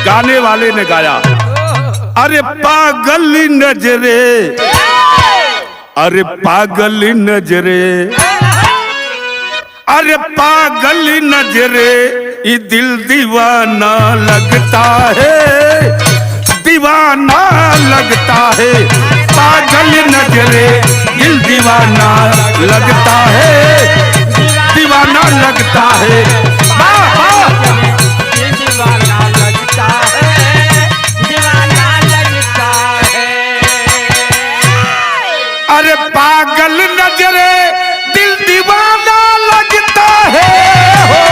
गाने वाले ने गाया, अरे पागल नजरे, अरे पागल नजरे, अरे पागल नजरे, ये दिल दीवाना लगता है, दीवाना लगता है, पागल नजरे दिल दीवाना लगता है, दीवाना लगता है। दीवाना लगता है, दीवाना लगता है। अरे पागल नजरे दिल दीवाना लगता है, हो